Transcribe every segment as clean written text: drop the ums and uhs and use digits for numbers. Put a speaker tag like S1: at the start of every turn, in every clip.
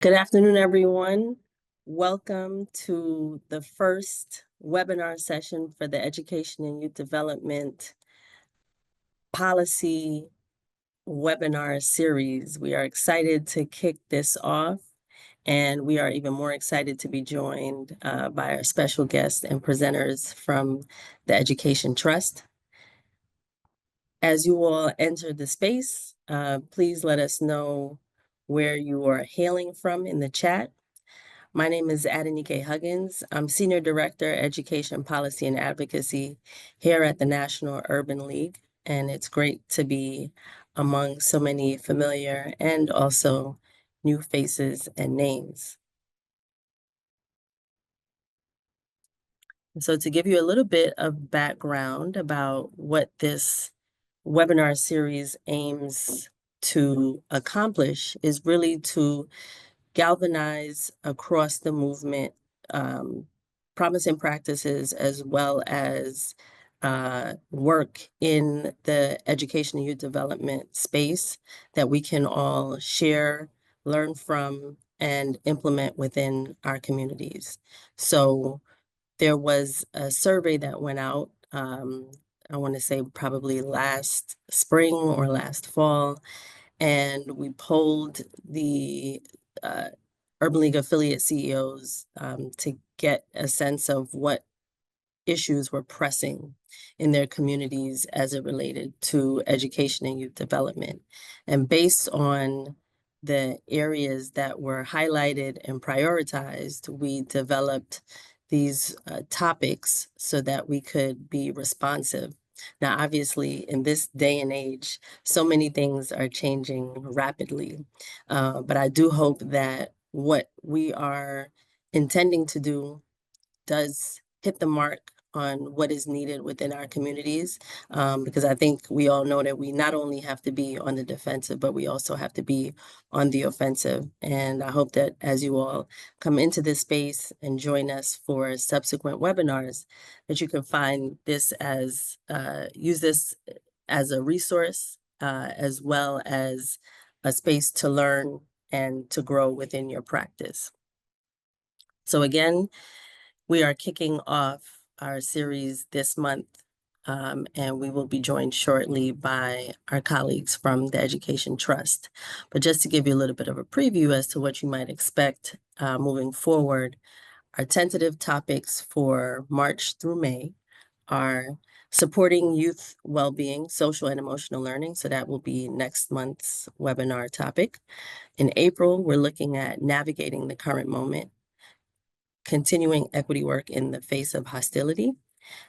S1: Good afternoon, everyone. Welcome to the first webinar session for the Education and Youth Development Policy webinar series. We are excited to kick this off, and we are even more excited to be joined by our special guests and presenters from the Education Trust. As you all enter the space, please let us know where you are hailing from in the chat. My name is Adenike Huggins. I'm Senior Director, Education Policy and Advocacy here at the National Urban League, and it's great to be among so many familiar and also new faces and names. So to give you a little bit of background about what this webinar series aims to accomplish is really to galvanize across the movement promising practices as well as work in the education and youth development space that we can all share, learn from, and implement within our communities. So there was a survey that went out, I want to say probably last spring or last fall, and we polled the Urban League affiliate CEOs to get a sense of what issues were pressing in their communities as it related to education and youth development. And based on the areas that were highlighted and prioritized, we developed these topics so that we could be responsive. Now, obviously, in this day and age, so many things are changing rapidly, but I do hope that what we are intending to do does hit the mark on what is needed within our communities, because I think we all know that we not only have to be on the defensive, but we also have to be on the offensive. And I hope that as you all come into this space and join us for subsequent webinars, that you can find this as, use this as a resource, as well as a space to learn and to grow within your practice. So again, we are kicking off our series this month, and we will be joined shortly by our colleagues from the Education Trust. But just to give you a little bit of a preview as to what you might expect moving forward, our tentative topics for March through May are supporting youth well-being, social and emotional learning. So that will be next month's webinar topic. In April, we're looking at navigating the current moment, continuing equity work in the face of hostility.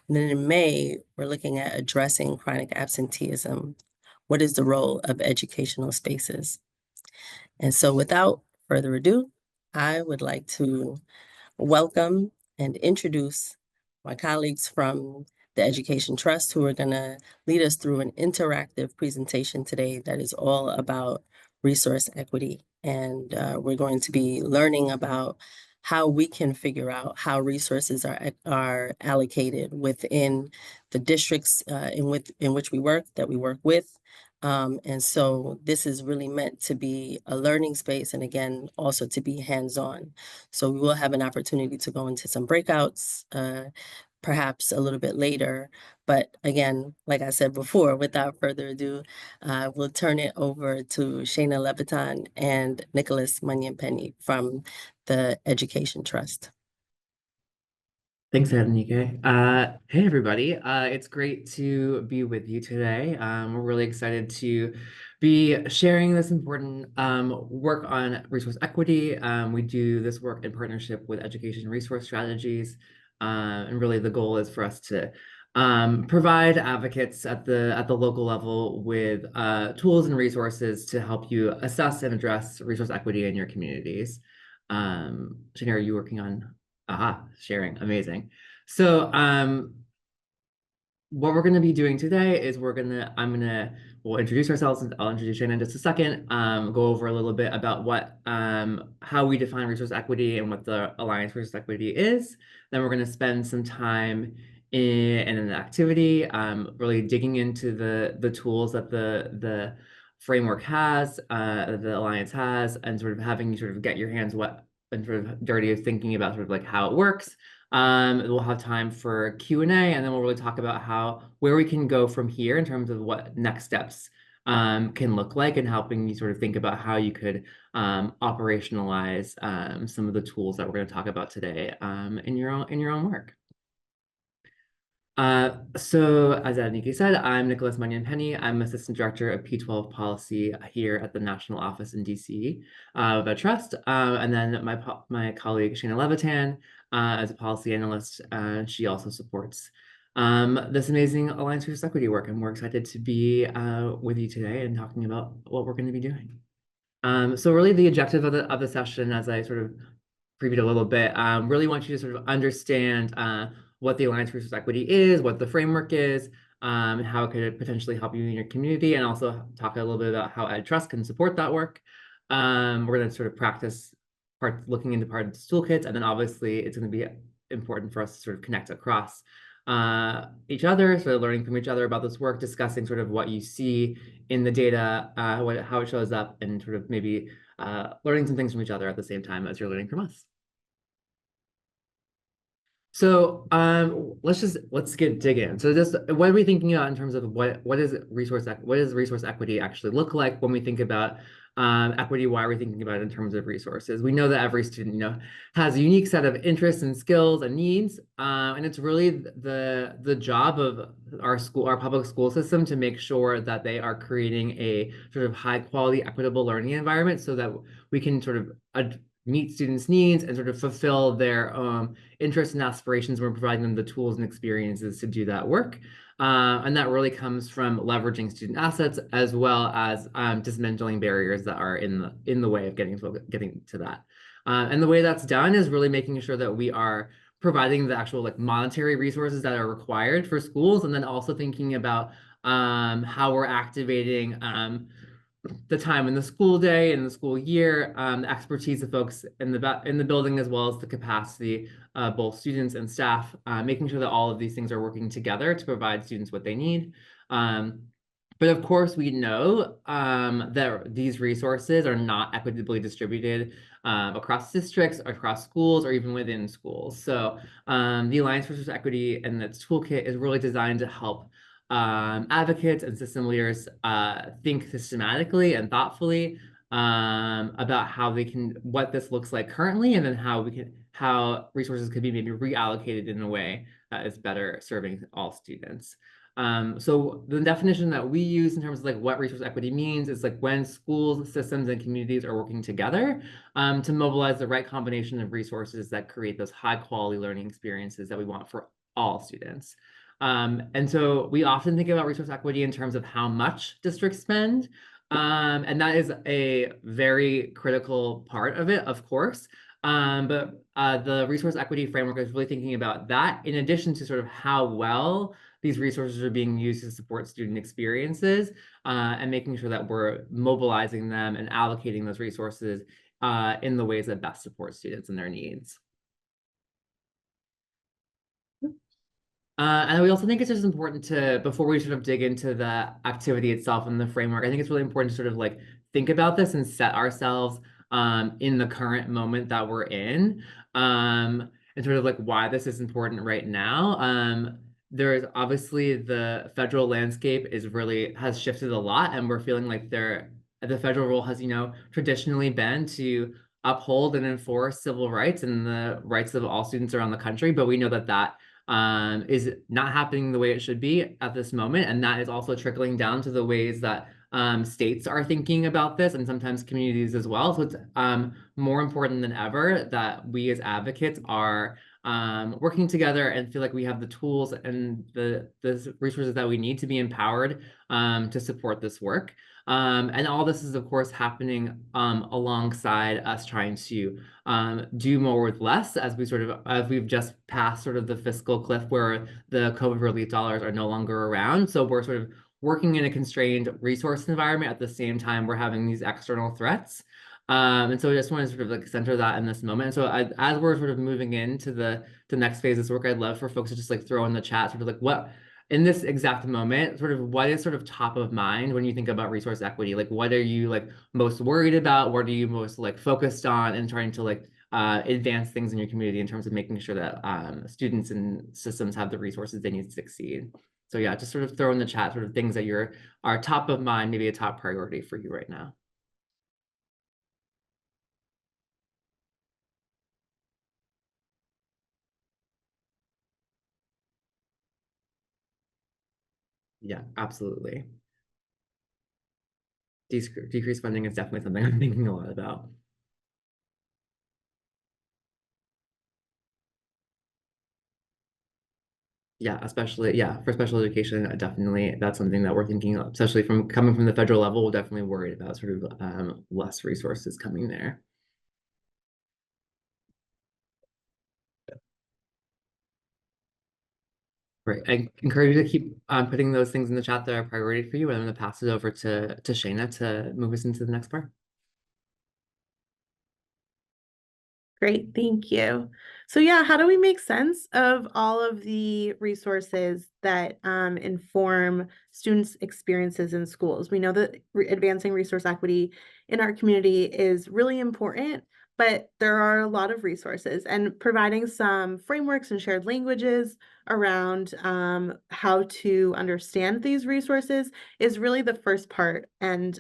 S1: And then in May, we're looking at addressing chronic absenteeism. What is the role of educational spaces? And so without further ado, I would like to welcome and introduce my colleagues from the Education Trust who are going to lead us through an interactive presentation today that is all about resource equity. And we're going to be learning about how we can figure out how resources are allocated within the districts in which we work with. And so this is really meant to be a learning space and again, also to be hands-on. So we will have an opportunity to go into some breakouts, perhaps a little bit later. But again, like I said before, without further ado, we'll turn it over to Shana Levitan and Nicholas Munyon-Penny from the Education Trust.
S2: Thanks, Adenike. Hey, everybody. It's great to be with you today. We're really excited to be sharing this important work on resource equity. We do this work in partnership with Education Resource Strategies. And really the goal is for us to provide advocates at the local level with tools and resources to help you assess and address resource equity in your communities. Shana, are you working on sharing? Amazing. So what we're going to be doing today is we'll introduce ourselves, and I'll introduce Shana in just a second, go over a little bit about how we define resource equity and what the Alliance for Resource Equity is. Then we're going to spend some time in an activity, really digging into the tools that the framework has, the Alliance has, and sort of having you sort of get your hands wet and sort of dirty of thinking about sort of like how it works. We'll have time for Q&A, and then we'll really talk about where we can go from here in terms of what next steps can look like, and helping you sort of think about how you could operationalize some of the tools that we're going to talk about today in your own work. So as Adenike said, I'm Nicholas Mannion-Penny. I'm Assistant Director of P12 Policy here at the National Office in DC of Trust. And then my colleague Shana Levitan as a policy analyst, she also supports this amazing Alliance for Equity work. And we're excited to be with you today and talking about what we're going to be doing. So really the objective of the session, as I sort of previewed a little bit, really want you to sort of understand what the Alliance for Resource Equity is, what the framework is, and how it could potentially help you in your community, and also talk a little bit about how EdTrust can support that work. We're going to sort of practice looking into part of the toolkits, and then obviously it's going to be important for us to sort of connect across each other, sort of learning from each other about this work, discussing sort of what you see in the data, how it shows up, and sort of maybe learning some things from each other at the same time as you're learning from us. So let's dig in. So just what are we thinking about in terms of what does resource equity actually look like when we think about equity? Why are we thinking about it in terms of resources? We know that every student, has a unique set of interests and skills and needs, and it's really the job of our public school system to make sure that they are creating a sort of high quality, equitable learning environment, so that we can sort of meet students' needs and sort of fulfill their interests and aspirations. We're providing them the tools and experiences to do that work. And that really comes from leveraging student assets, as well as dismantling barriers that are in the way of getting to that. And the way that's done is really making sure that we are providing the actual monetary resources that are required for schools, and then also thinking about how we're activating the time in the school day and the school year, the expertise of folks in the building, as well as the capacity of both students and staff, making sure that all of these things are working together to provide students what they need. But of course, we know that these resources are not equitably distributed across districts, across schools, or even within schools. So the Alliance for Resource Equity and its toolkit is really designed to help advocates and system leaders think systematically and thoughtfully about what this looks like currently, and then how resources could be maybe reallocated in a way that is better serving all students. So the definition that we use in terms of what resource equity means is when schools, systems, and communities are working together to mobilize the right combination of resources that create those high quality learning experiences that we want for all students. And so we often think about resource equity in terms of how much districts spend. And that is a very critical part of it, of course. But the resource equity framework is really thinking about that, in addition to sort of how well these resources are being used to support student experiences, and making sure that we're mobilizing them and allocating those resources in the ways that best support students and their needs. And we also think it's just important to, before we sort of dig into the activity itself and the framework, I think it's really important to sort of think about this and set ourselves in the current moment that we're in, and sort of why this is important right now. There's obviously the federal landscape has shifted a lot, and we're feeling like the federal role has, traditionally been to uphold and enforce civil rights and the rights of all students around the country. But we know that is not happening the way it should be at this moment. And that is also trickling down to the ways that states are thinking about this, and sometimes communities as well. So it's more important than ever that we as advocates are working together and feel like we have the tools and the resources that we need to be empowered to support this work. And all this is, of course, happening alongside us trying to do more with less, as we've just passed sort of the fiscal cliff where the COVID relief dollars are no longer around. So we're sort of working in a constrained resource environment at the same time we're having these external threats. And so I just want to sort of center that in this moment. So as we're sort of moving into the next phase of this work, I'd love for folks to just throw in the chat sort of what in this exact moment, sort of what is sort of top of mind when you think about resource equity? Like, what are you like most worried about? What are you most like focused on and trying to like advance things in your community in terms of making sure that students and systems have the resources they need to succeed? So yeah, just sort of throw in the chat sort of things that are top of mind, maybe a top priority for you right now. Yeah, absolutely. Decreased funding is definitely something I'm thinking a lot about. Yeah, especially, yeah, for special education, definitely that's something that we're thinking of, especially from coming from the federal level, we're definitely worried about sort of less resources coming there. Right. I encourage you to keep putting those things in the chat that are a priority for you, and I'm going to pass it over to Shayna to move us into the next part.
S3: Great, thank you. So yeah, how do we make sense of all of the resources that inform students' experiences in schools? We know that advancing resource equity in our community is really important, but there are a lot of resources, and providing some frameworks and shared languages around how to understand these resources is really the first part, and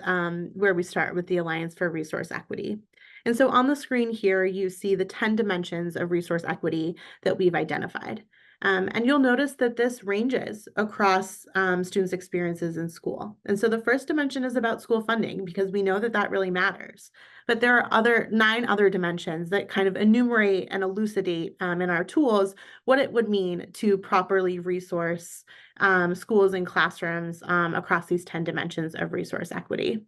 S3: where we start with the Alliance for Resource Equity. And so on the screen here, you see the 10 dimensions of resource equity that we've identified. And you'll notice that this ranges across students' experiences in school. And so the first dimension is about school funding, because we know that that really matters. But there are 9 other dimensions that kind of enumerate and elucidate in our tools what it would mean to properly resource schools and classrooms across these 10 dimensions of resource equity.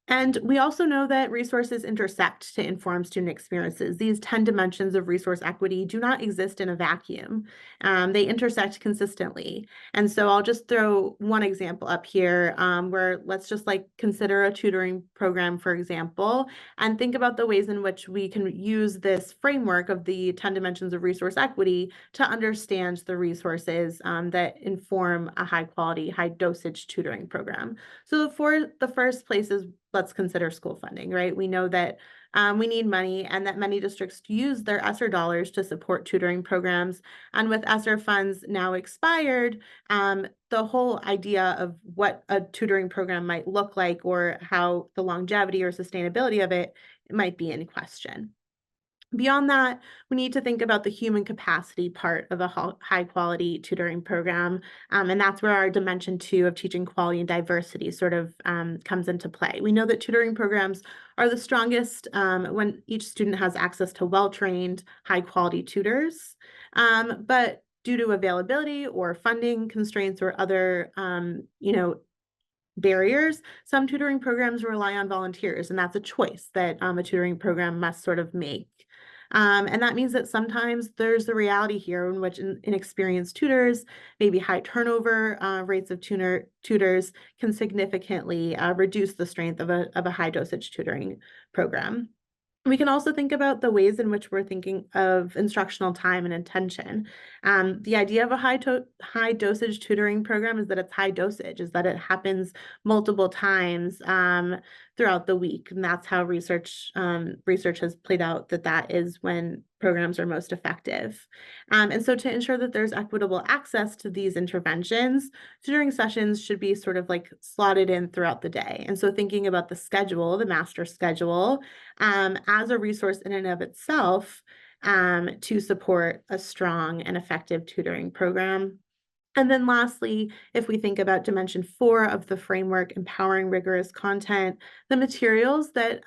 S3: And we also know that resources intersect to inform student experiences. These 10 dimensions of resource equity do not exist in a vacuum. They intersect consistently. And so I'll just throw one example up here where let's just like consider a tutoring program, for example, and think about the ways in which we can use this framework of the 10 dimensions of resource equity to understand the resources that inform a high quality, high dosage tutoring program. So the first place is, let's consider school funding, right? We know that we need money, and that many districts use their ESSER dollars to support tutoring programs. And with ESSER funds now expired, the whole idea of what a tutoring program might look like, or how the longevity or sustainability of it might be in question. Beyond that, we need to think about the human capacity part of a high quality tutoring program. And that's where our dimension 2 of teaching quality and diversity sort of comes into play. We know that tutoring programs are the strongest when each student has access to well-trained, high quality tutors. But due to availability or funding constraints or other, barriers, some tutoring programs rely on volunteers, and that's a choice that a tutoring program must sort of make. And that means that sometimes there's the reality here in which inexperienced tutors, maybe high turnover rates of tutors, can significantly reduce the strength of a high dosage tutoring program. We can also think about the ways in which we're thinking of instructional time and attention. The idea of a high dosage tutoring program is that it's high dosage, is that it happens multiple times throughout the week, and that's how research has played out that is when programs are most effective. And so to ensure that there's equitable access to these interventions, tutoring sessions should be sort of like slotted in throughout the day. And so thinking about the schedule, the master schedule, as a resource in and of itself to support a strong and effective tutoring program. And then lastly, if we think about dimension 4 of the framework, empowering rigorous content, the materials that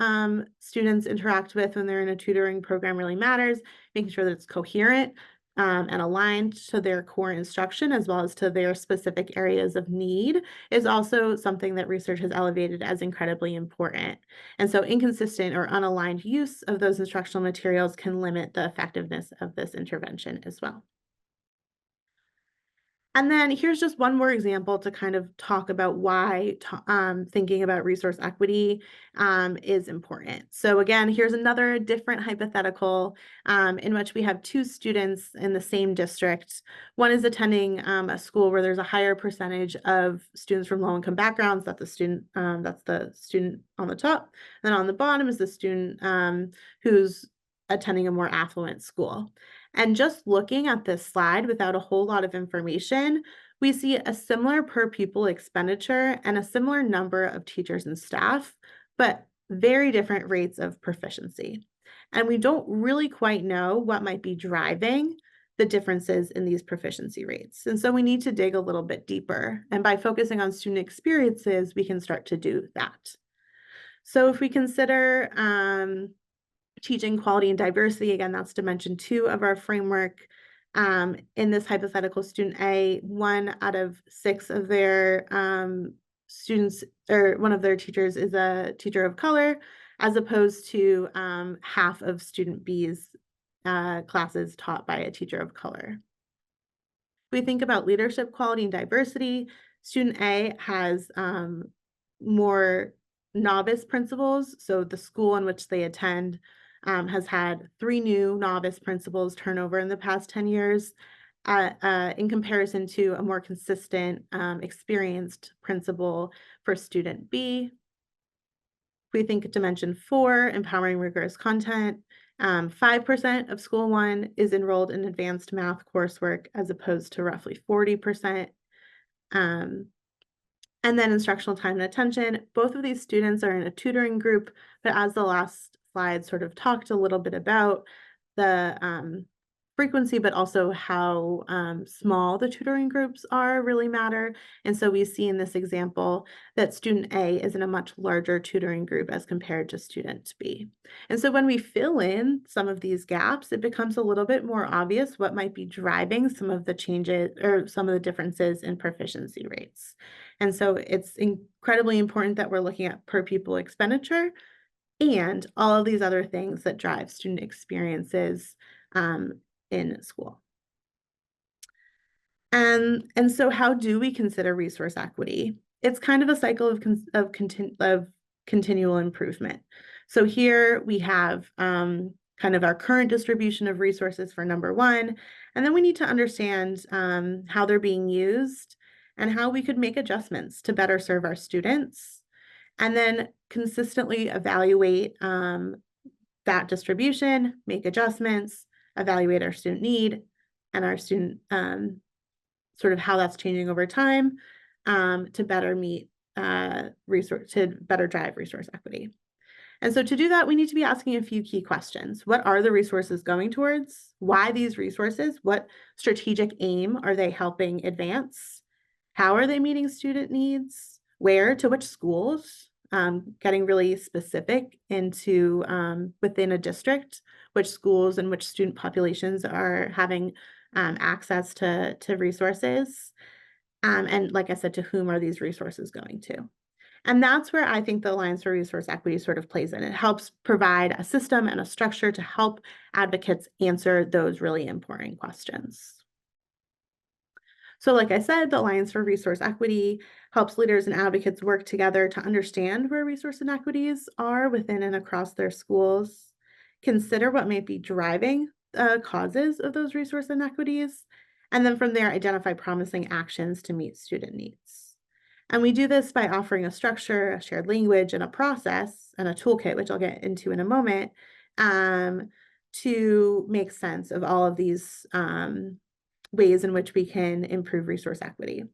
S3: students interact with when they're in a tutoring program really matters, making sure that it's coherent and aligned to their core instruction as well as to their specific areas of need is also something that research has elevated as incredibly important. And so inconsistent or unaligned use of those instructional materials can limit the effectiveness of this intervention as well. And then here's just one more example to kind of talk about why thinking about resource equity is important. So again, here's another different hypothetical in which we have two students in the same district. One is attending a school where there's a higher percentage of students from low-income backgrounds. That's the student on the top. And then on the bottom is the student who's attending a more affluent school. And just looking at this slide without a whole lot of information, we see a similar per pupil expenditure and a similar number of teachers and staff, but very different rates of proficiency. And we don't really quite know what might be driving the differences in these proficiency rates. And so we need to dig a little bit deeper. And by focusing on student experiences, we can start to do that. So if we consider teaching quality and diversity, again, that's dimension 2 of our framework. In this hypothetical student A, 1 out of 6 of their students, or one of their teachers, is a teacher of color, as opposed to half of student B's classes taught by a teacher of color. If we think about leadership quality and diversity, student A has more novice principals. So the school in which they attend has had 3 new novice principals turnover in the past 10 years in comparison to a more consistent, experienced principal for student B. If we think dimension 4, empowering rigorous content, 5% of school 1 is enrolled in advanced math coursework as opposed to roughly 40%. And then instructional time and attention. Both of these students are in a tutoring group, but as the last slide sort of talked a little bit about, the frequency, but also how small the tutoring groups are really matter. And so we see in this example that student A is in a much larger tutoring group as compared to student B. And so when we fill in some of these gaps, it becomes a little bit more obvious what might be driving some of the changes or some of the differences in proficiency rates. And so it's incredibly important that we're looking at per pupil expenditure and all of these other things that drive student experiences in school. And so how do we consider resource equity? It's kind of a cycle of continual improvement. So here we have kind of our current distribution of resources for number 1, and then we need to understand how they're being used and how we could make adjustments to better serve our students, and then consistently evaluate that distribution, make adjustments, evaluate our student need and our student sort of how that's changing over time to better meet to better drive resource equity. And so to do that, we need to be asking a few key questions. What are the resources going towards? Why these resources? What strategic aim are they helping advance? How are they meeting student needs? Where, to which schools? Getting really specific into within a district, which schools and which student populations are having access to resources. And like I said, to whom are these resources going to? And that's where I think the Alliance for Resource Equity sort of plays in. It helps provide a system and a structure to help advocates answer those really important questions. So like I said, the Alliance for Resource Equity helps leaders and advocates work together to understand where resource inequities are within and across their schools, consider what might be driving causes of those resource inequities, and then from there, identify promising actions to meet student needs. And we do this by offering a structure, a shared language, and a process, and a toolkit, which I'll get into in a moment, to make sense of all of these ways in which we can improve resource equity.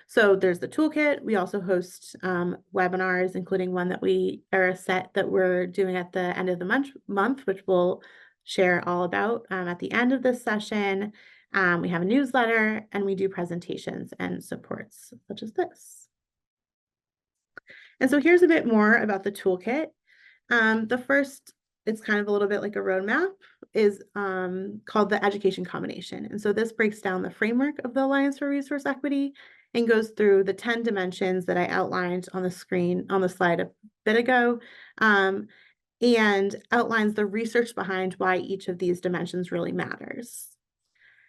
S3: So there's the toolkit. We also host webinars, including one that a set that we're doing at the end of the month, which we'll share all about at the end of this session. We have a newsletter, and we do presentations and supports such as this. And so here's a bit more about the toolkit. The first, it's kind of a little bit like a roadmap, is called the Education Combination. And so this breaks down the framework of the Alliance for Resource Equity and goes through the 10 dimensions that I outlined on the screen, on the slide a bit ago, and outlines the research behind why each of these dimensions really matters.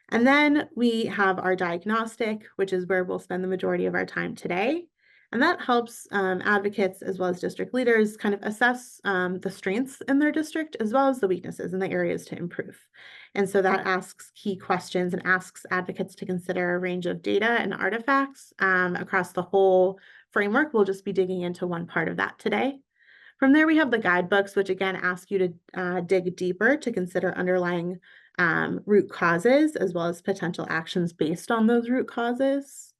S3: And then we have our diagnostic, which is where we'll spend the majority of our time today. And that helps advocates as well as district leaders kind of assess the strengths in their district as well as the weaknesses and the areas to improve. And so that asks key questions and asks advocates to consider a range of data and artifacts across the whole framework. We'll just be digging into one part of that today. From there, we have the guidebooks, which again ask you to dig deeper to consider underlying root causes as well as potential actions based on those root causes.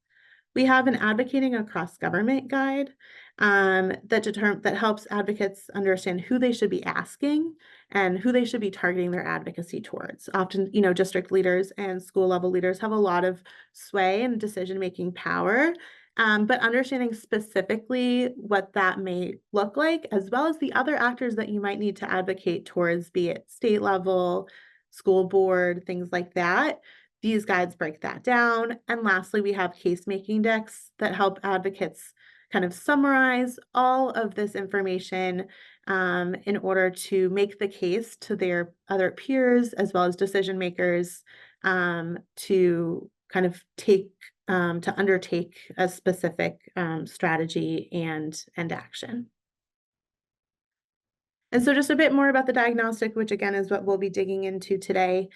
S3: We have an advocating across government guide that helps advocates understand who they should be asking and who they should be targeting their advocacy towards. Often, district leaders and school level leaders have a lot of sway and decision-making power, but understanding specifically what that may look like, as well as the other actors that you might need to advocate towards, be it state level, school board, things like that. These guides break that down. And lastly, we have case-making decks that help advocates kind of summarize all of this information in order to make the case to their other peers as well as decision makers to kind of to undertake a specific strategy and action. And so just a bit more about the diagnostic, which again is what we'll be digging into today.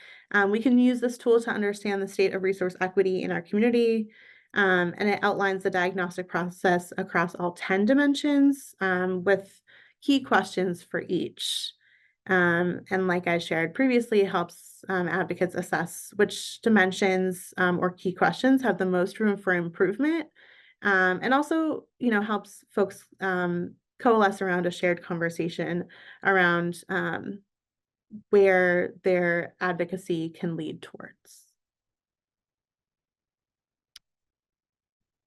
S3: We can use this tool to understand the state of resource equity in our community, and it outlines the diagnostic process across all 10 dimensions with key questions for each. And like I shared previously, it helps advocates assess which dimensions or key questions have the most room for improvement, and also, helps folks coalesce around a shared conversation around where their advocacy can lead towards.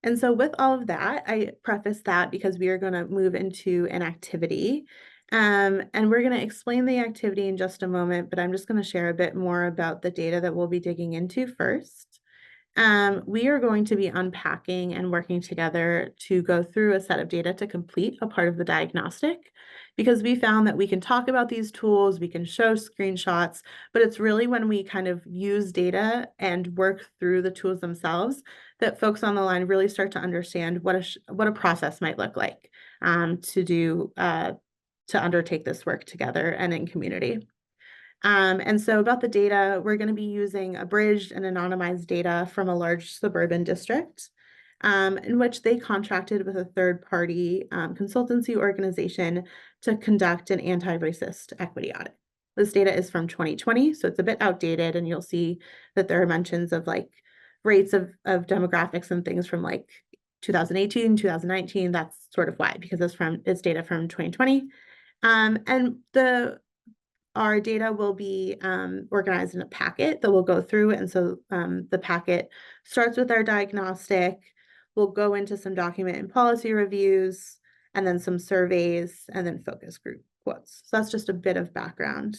S3: And so with all of that, I preface that because we are going to move into an activity. And we're going to explain the activity in just a moment, but I'm just going to share a bit more about the data that we'll be digging into first. We are going to be unpacking and working together to go through a set of data to complete a part of the diagnostic, because we found that we can talk about these tools, we can show screenshots, but it's really when we kind of use data and work through the tools themselves that folks on the line really start to understand what a process might look like to undertake this work together and in community. And so about the data, we're going to be using abridged and anonymized data from a large suburban district in which they contracted with a third-party consultancy organization to conduct an anti-racist equity audit. This data is from 2020, so it's a bit outdated, and you'll see that there are mentions of like rates of demographics and things from like 2018, 2019. That's sort of why, because it's data from 2020. And our data will be organized in a packet that we'll go through. And so the packet starts with our diagnostic. We'll go into some document and policy reviews, and then some surveys, and then focus group quotes. So that's just a bit of background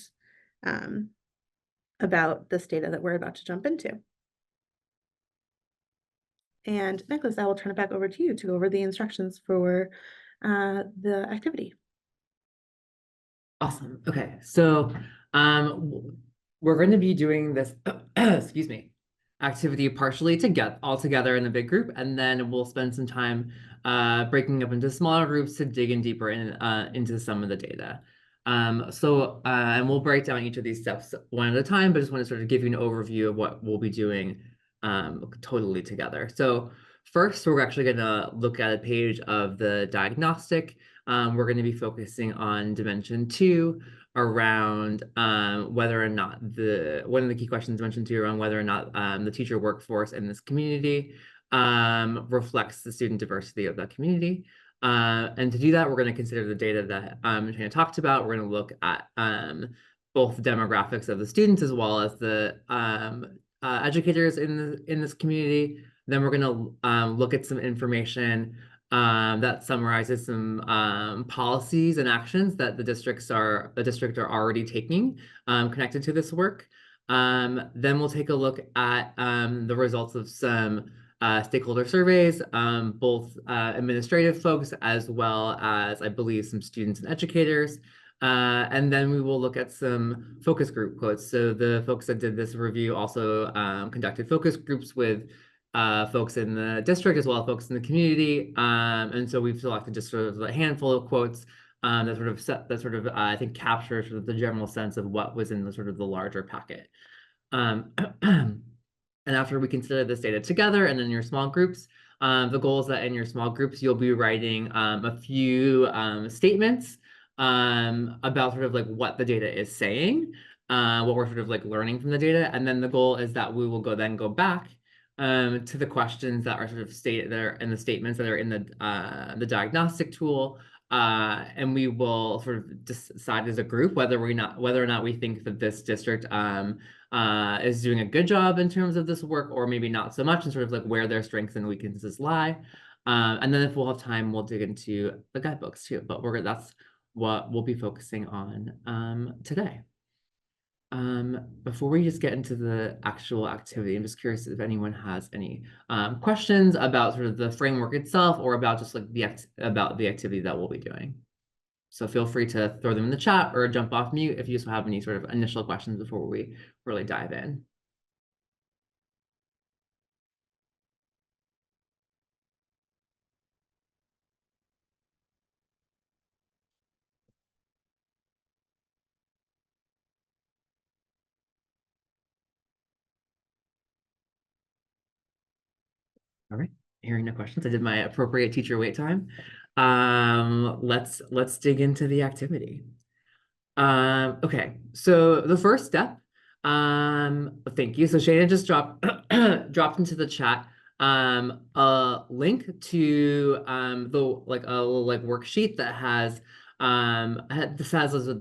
S3: about this data that we're about to jump into. And Nicholas, I will turn it back over to you to go over the instructions for the activity.
S2: Awesome. Okay, so we're going to be doing this, excuse me, activity partially all together in a big group, and then we'll spend some time breaking up into smaller groups to dig in deeper into some of the data. And we'll break down each of these steps one at a time, but just want to sort of give you an overview of what we'll be doing totally together. So first, we're actually going to look at a page of the diagnostic. We're going to be focusing on dimension 2 around whether or not one of the key questions dimension 2 around whether or not the teacher workforce in this community reflects the student diversity of that community. And to do that, we're going to consider the data that Shana talked about. We're going to look at both the demographics of the students as well as the educators in this community. Then we're going to look at some information that summarizes some policies and actions that the district are already taking connected to this work. Then we'll take a look at the results of some stakeholder surveys, both administrative folks as well as, I believe, some students and educators. And then we will look at some focus group quotes. So the folks that did this review also conducted focus groups with folks in the district as well as folks in the community. And so we've selected just sort of a handful of quotes that I think capture sort of the general sense of what was in the sort of the larger packet. And after we consider this data together and in your small groups, the goal is that in your small groups, you'll be writing a few statements about sort of like what the data is saying, what we're sort of like learning from the data. And then the goal is that we will go back to the questions that are sort of stated there in the statements that are in the diagnostic tool. And we will sort of decide as a group whether or not we think that this district is doing a good job in terms of this work, or maybe not so much, and sort of like where their strengths and weaknesses lie. And then if we'll have time, we'll dig into the guidebooks too. But that's what we'll be focusing on today. Before we just get into the actual activity, I'm just curious if anyone has any questions about sort of the framework itself, or about just like about the activity that we'll be doing. So feel free to throw them in the chat or jump off mute if you just have any sort of initial questions before we really dive in. All right, hearing no questions, I did my appropriate teacher wait time. Let's dig into the activity. Okay, so the first step, thank you. So Shana just dropped into the chat a link to the worksheet that has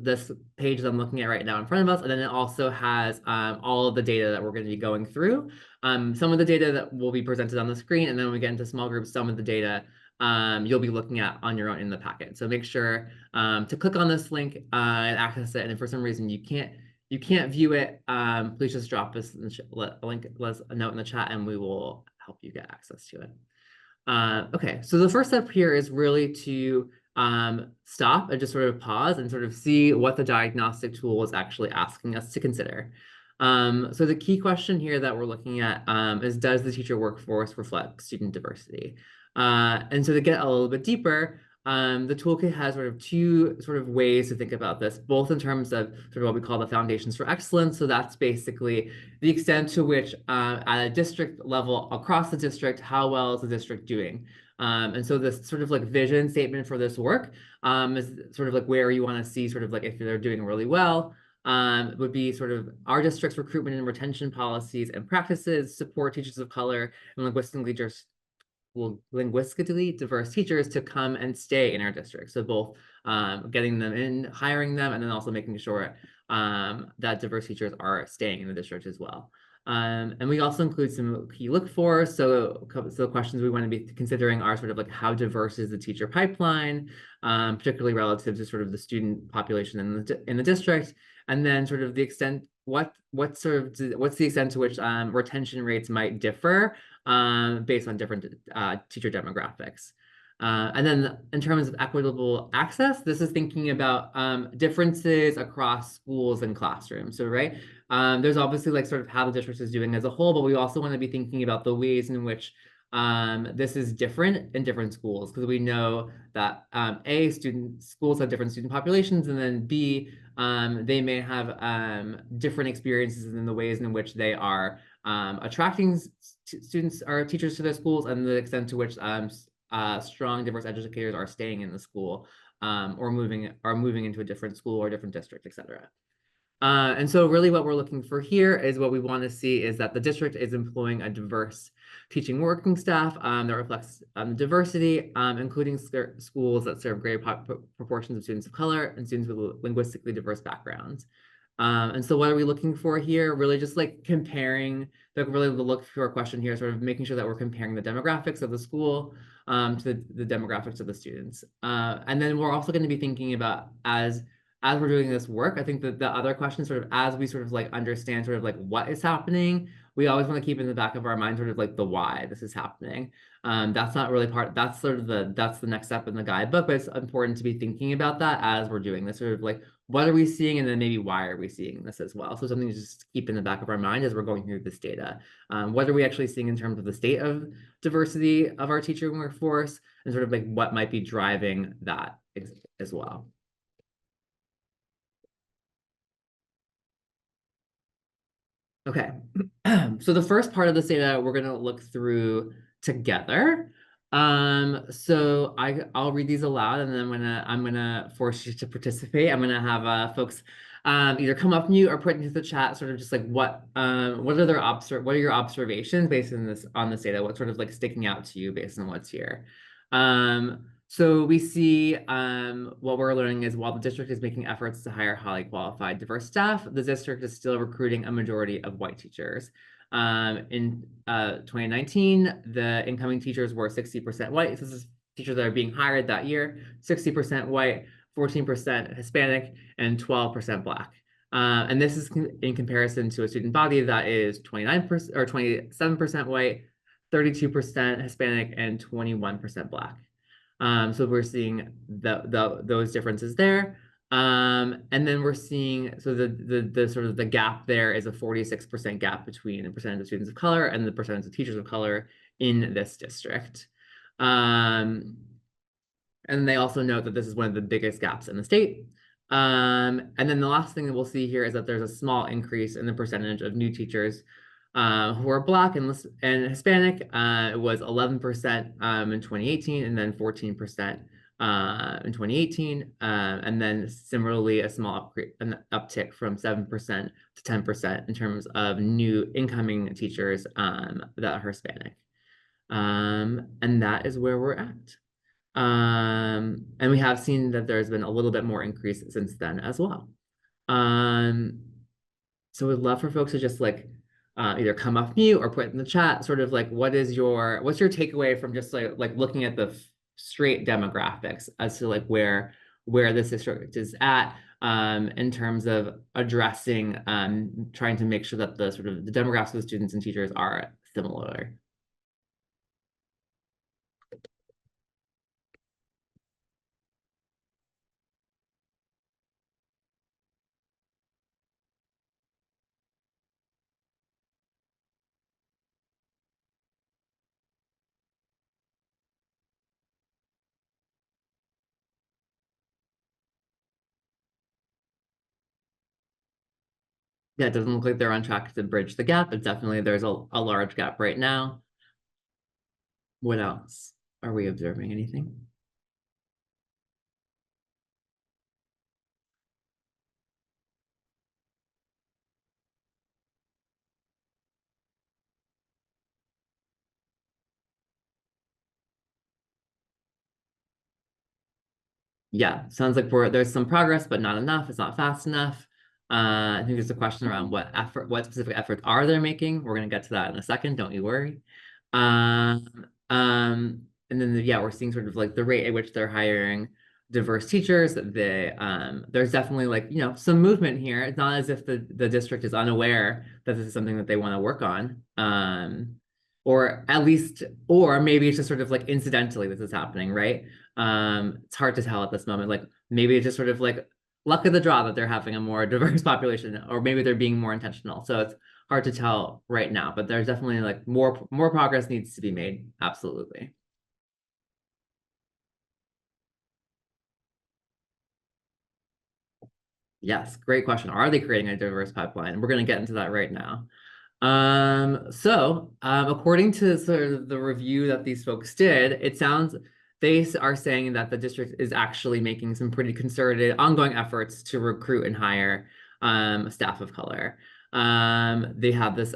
S2: this page that I'm looking at right now in front of us, and then it also has all of the data that we're going to be going through. Some of the data that will be presented on the screen, and then when we get into small groups, some of the data you'll be looking at on your own in the packet. So make sure to click on this link and access it. And if for some reason you can't view it, please just drop us a note in the chat, and we will help you get access to it. Okay, so the first step here is really to stop and just sort of pause and sort of see what the diagnostic tool is actually asking us to consider. So the key question here that we're looking at is, does the teacher workforce reflect student diversity? And so to get a little bit deeper, the toolkit has sort of two sort of ways to think about this, both in terms of sort of what we call the foundations for excellence. So that's basically the extent to which at a district level across the district, how well is the district doing? And so this sort of like vision statement for this work is sort of like where you want to see sort of like if they're doing really well, would be sort of our district's recruitment and retention policies and practices support teachers of color and linguistically diverse teachers to come and stay in our district. So both getting them in, hiring them, and then also making sure that diverse teachers are staying in the district as well. And we also include some key look for. So questions we want to be considering are sort of like, how diverse is the teacher pipeline, particularly relative to sort of the student population in the district, and then sort of the extent, what's the extent to which retention rates might differ based on different teacher demographics. And then in terms of equitable access, this is thinking about differences across schools and classrooms. So, right, there's obviously like sort of how the district is doing as a whole, but we also want to be thinking about the ways in which this is different in different schools, because we know that schools have different student populations, and then B, they may have different experiences in the ways in which they are attracting students or teachers to their schools, and the extent to which strong diverse educators are staying in the school or moving into a different school or different district, etc. And so really what we're looking for here is, what we want to see is that the district is employing a diverse teaching working staff that reflects diversity, including schools that serve greater proportions of students of color and students with linguistically diverse backgrounds. And so what are we looking for here? Really just like comparing, the look for a question here, sort of making sure that we're comparing the demographics of the school to the demographics of the students. And then we're also going to be thinking about, as we're doing this work, I think that the other question, sort of as we sort of like understand sort of like what is happening, we always want to keep in the back of our mind sort of like the why this is happening. That's not really that's sort of that's the next step in the guidebook, but it's important to be thinking about that as we're doing this, sort of like, what are we seeing, and then maybe why are we seeing this as well? So something to just keep in the back of our mind as we're going through this data. What are we actually seeing in terms of the state of diversity of our teacher workforce, and sort of like what might be driving that as well. Okay, so the first part of this data we're going to look through together. So I'll read these aloud, and then I'm gonna force you to participate. I'm gonna have folks either come up mute or put into the chat sort of just like what are what are your observations based on this data? What's sort of like sticking out to you based on what's here? So we see what we're learning is, while the district is making efforts to hire highly qualified, diverse staff, the district is still recruiting a majority of white teachers. In 2019, the incoming teachers were 60% white. This is teachers that are being hired that year, 60% white, 14% Hispanic, and 12% Black. And this is in comparison to a student body that is 29% or 27% white, 32% Hispanic, and 21% Black. So we're seeing those differences there. And then we're seeing, so the sort of the gap there is a 46% gap between the percentage of students of color and the percentage of teachers of color in this district. And they also note that this is one of the biggest gaps in the state. And then the last thing that we'll see here is that there's a small increase in the percentage of new teachers who are Black and Hispanic. It was 11% in 2018, and then 14% in 2018, and then similarly a small uptick from 7% to 10% in terms of new incoming teachers that are Hispanic. And that is where we're at. And we have seen that there's been a little bit more increase since then as well. So we'd love for folks to just like either come off mute or put in the chat sort of like, what's your takeaway from just like looking at the straight demographics as to like where this district is at in terms of addressing trying to make sure that the sort of the demographics of the students and teachers are similar. Yeah, it doesn't look like they're on track to bridge the gap, but definitely there's a large gap right now. What else? Are we observing anything? Yeah, sounds like there's some progress, but not enough. It's not fast enough. I think there's a question around what specific efforts are they making. We're gonna get to that in a second, don't you worry. And then yeah, we're seeing sort of like the rate at which they're hiring diverse teachers. There's definitely like, you know, some movement here. It's not as if the district is unaware that this is something that they want to work on. Or at least, or maybe it's just sort of like incidentally this is happening, right? It's hard to tell at this moment. Like maybe it's just sort of like luck of the draw that they're having a more diverse population, or maybe they're being more intentional. So it's hard to tell right now, but there's definitely like more progress needs to be made. Absolutely. Yes, great question. Are they creating a diverse pipeline? We're going to get into that right now. According to sort of the review that these folks did, it sounds they are saying that the district is actually making some pretty concerted ongoing efforts to recruit and hire staff of color. They have this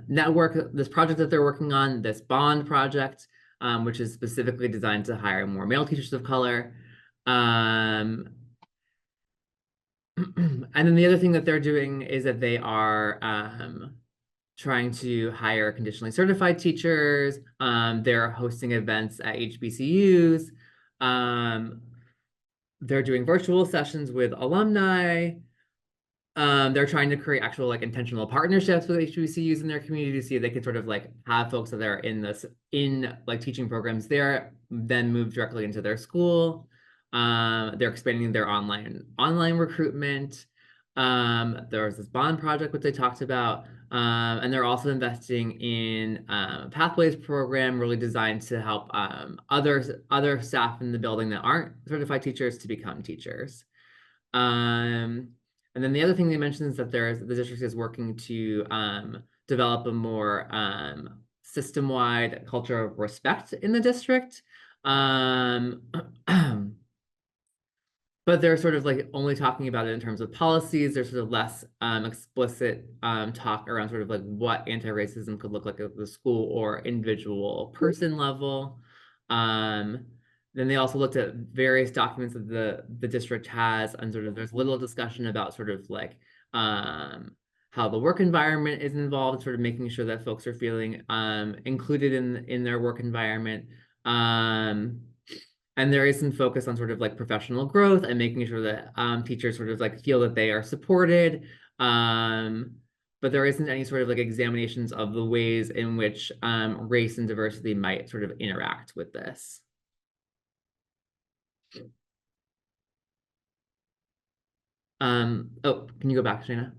S2: network, this project that they're working on, this bond project, which is specifically designed to hire more male teachers of color. And then the other thing that they're doing is that they are trying to hire conditionally certified teachers. They're hosting events at HBCUs. They're doing virtual sessions with alumni. they're trying to create actual like intentional partnerships with HBCUs in their community to see if they can sort of like have folks that are in like teaching programs there, then move directly into their school. They're expanding their online recruitment. There was this bond project which they talked about. And they're also investing in Pathways program, really designed to help other staff in the building that aren't certified teachers to become teachers. And then the other thing they mentioned is that the district is working to develop a more system-wide culture of respect in the district. But they're sort of like only talking about it in terms of policies. There's sort of less explicit talk around sort of like what anti-racism could look like at the school or individual person level. Then they also looked at various documents that the district has, and sort of there's little discussion about sort of like how the work environment is involved, sort of making sure that folks are feeling included in their work environment. And there is some focus on sort of like professional growth and making sure that teachers sort of like feel that they are supported. But there isn't any sort of like examinations of the ways in which race and diversity might sort of interact with this. Oh, can you go back, Shana?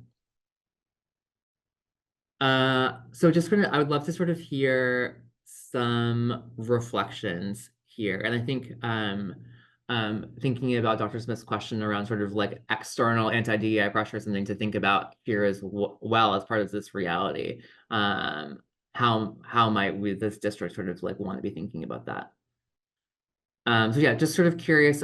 S2: So just I would love to sort of hear some reflections here. And I think thinking about Dr. Smith's question around sort of like external anti-DEI pressure, something to think about here as well as part of this reality. How might this district sort of like want to be thinking about that? So yeah, just sort of curious,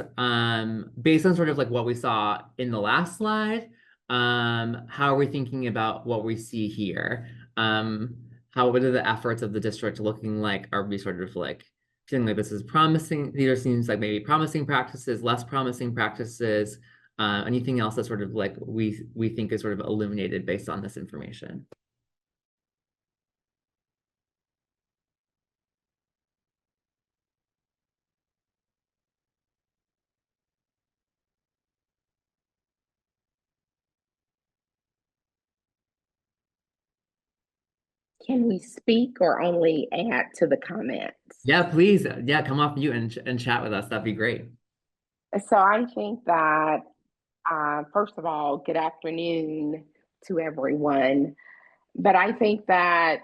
S2: based on sort of like what we saw in the last slide, how are we thinking about what we see here? What are the efforts of the district looking like? Are we sort of like feeling like this is promising? These seems like maybe promising practices, less promising practices, anything else that sort of like we think is sort of illuminated based on this information?
S4: Can we speak or only add to the comments?
S2: Yeah, please. Yeah, come off mute and chat with us. That'd be great.
S4: So I think that, first of all, good afternoon to everyone. But I think that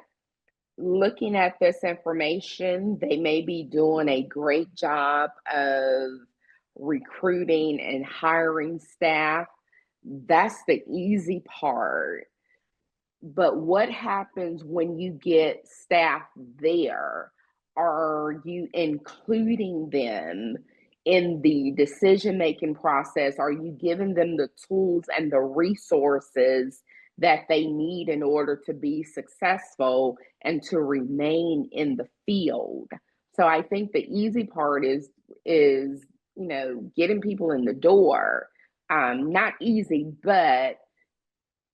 S4: looking at this information, they may be doing a great job of recruiting and hiring staff. That's the easy part. But what happens when you get staff there? Are you including them in the decision-making process? Are you giving them the tools and the resources that they need in order to be successful and to remain in the field? So I think the easy part is getting people in the door. Not easy, but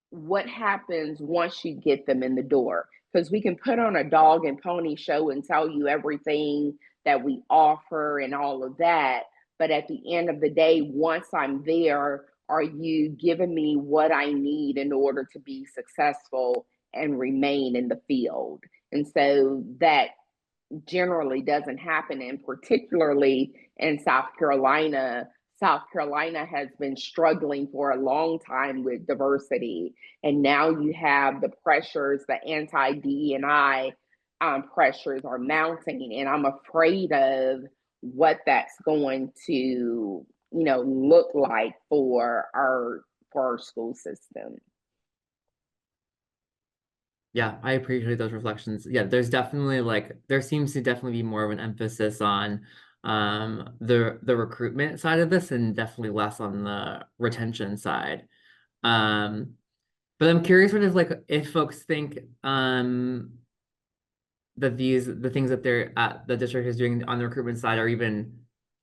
S4: what happens once you get them in the door? Because we can put on a dog and pony show and tell you everything that we offer and all of that. But at the end of the day, once I'm there, are you giving me what I need in order to be successful and remain in the field? And so that generally doesn't happen. And particularly in South Carolina has been struggling for a long time with diversity. And now you have the pressures, the anti-DE&I pressures are mounting. And I'm afraid of what that's going to, look like for our school system.
S2: Yeah, I appreciate those reflections. Yeah, there seems to definitely be more of an emphasis on the recruitment side of this and definitely less on the retention side. But I'm curious sort of like if folks think that the things that the district is doing on the recruitment side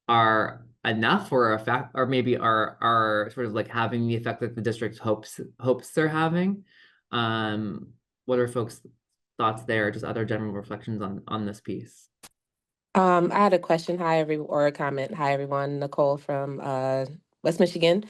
S2: are enough or or maybe are sort of like having the effect that the district hopes they're having. What are folks' thoughts there? Just other general reflections on this piece.
S5: I had a question. Or a comment. Hi, everyone. Nicole from West Michigan.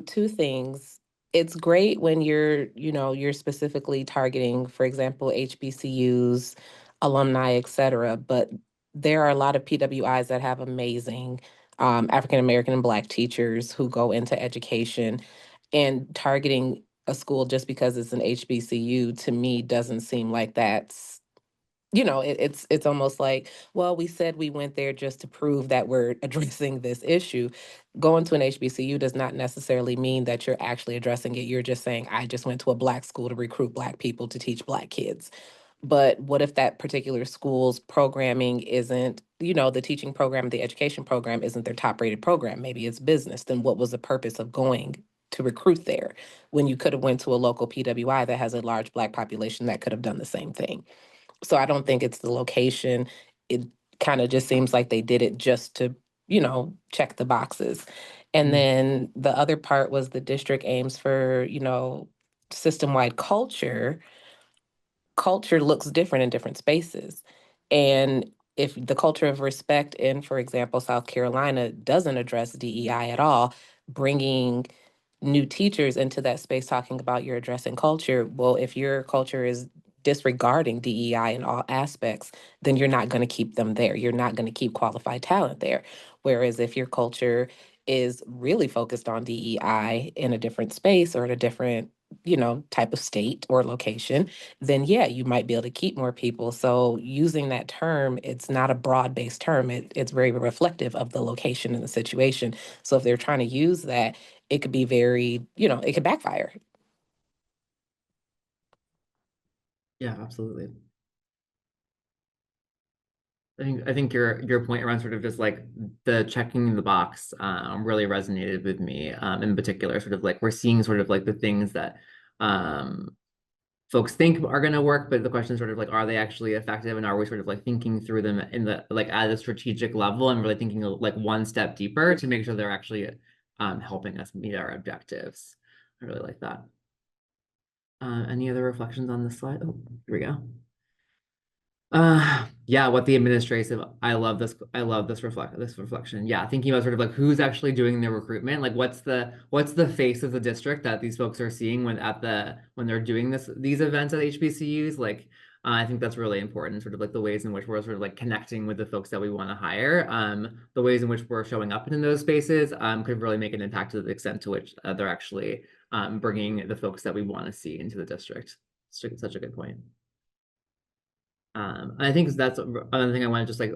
S5: Two things. it's great when you're specifically targeting, for example, HBCUs, alumni, et cetera. But there are a lot of PWIs that have amazing African American and Black teachers who go into education, and targeting a school just because it's an HBCU to me doesn't seem like that's, it's almost like, well, we said we went there just to prove that we're addressing this issue. Going to an HBCU does not necessarily mean that you're actually addressing it. You're just saying, I just went to a Black school to recruit Black people to teach Black kids. But what if that particular school's programming isn't, the teaching program, the education program isn't their top rated program? Maybe it's business. Then what was the purpose of going to recruit there when you could have went to a local PWI that has a large Black population that could have done the same thing? So I don't think it's the location. It kind of just seems like they did it just to, check the boxes. And
S2: Mm.
S5: then the other part was the district aims for, system-wide culture. Culture looks different in different spaces. And if the culture of respect in, for example, South Carolina doesn't address DEI at all, bringing new teachers into that space talking about you're addressing culture. Well, if your culture is disregarding DEI in all aspects, then you're not going to keep them there. You're not going to keep qualified talent there. Whereas if your culture is really focused on DEI in a different space or in a different, type of state or location, then yeah, you might be able to keep more people. So using that term, it's not a broad-based term. It's very reflective of the location and the situation. So if they're trying to use that, it could be very, it could backfire.
S2: Yeah, absolutely. I think your point around sort of just like the checking the box really resonated with me, in particular, sort of like we're seeing sort of like the things that folks think are going to work, but the question is sort of like, are they actually effective, and are we sort of like thinking through them in the like at a strategic level and really thinking like one step deeper to make sure they're actually helping us meet our objectives. I really like that. Any other reflections on this slide? Oh, here we go. Yeah, what the administrative, I love this reflection. Yeah, thinking about sort of like who's actually doing the recruitment, like what's the face of the district that these folks are seeing when they're doing these events at HBCUs. Like I think that's really important, sort of like the ways in which we're sort of like connecting with the folks that we want to hire. The ways in which we're showing up in those spaces could really make an impact to the extent to which they're actually bringing the folks that we want to see into the district. Such a good point. I think that's another thing I want to just like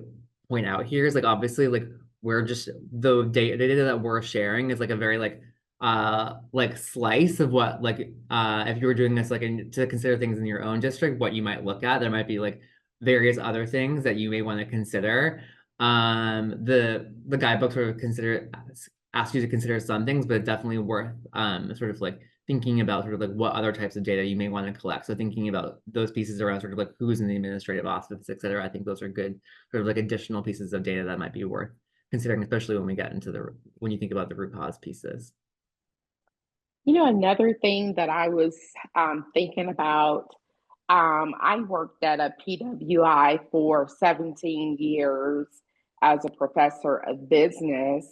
S2: point out here is like obviously like we're just the data that we're sharing is like a very like slice of what like if you were doing this like to consider things in your own district, what you might look at. There might be like various other things that you may want to consider. The guidebook sort of ask you to consider some things, but definitely worth sort of like thinking about sort of like what other types of data you may want to collect. So thinking about those pieces around sort of like who's in the administrative office, et cetera. I think those are good sort of like additional pieces of data that might be worth considering, especially when we get into when you think about the root cause pieces.
S4: Another thing that I was thinking about, I worked at a PWI for 17 years as a professor of business,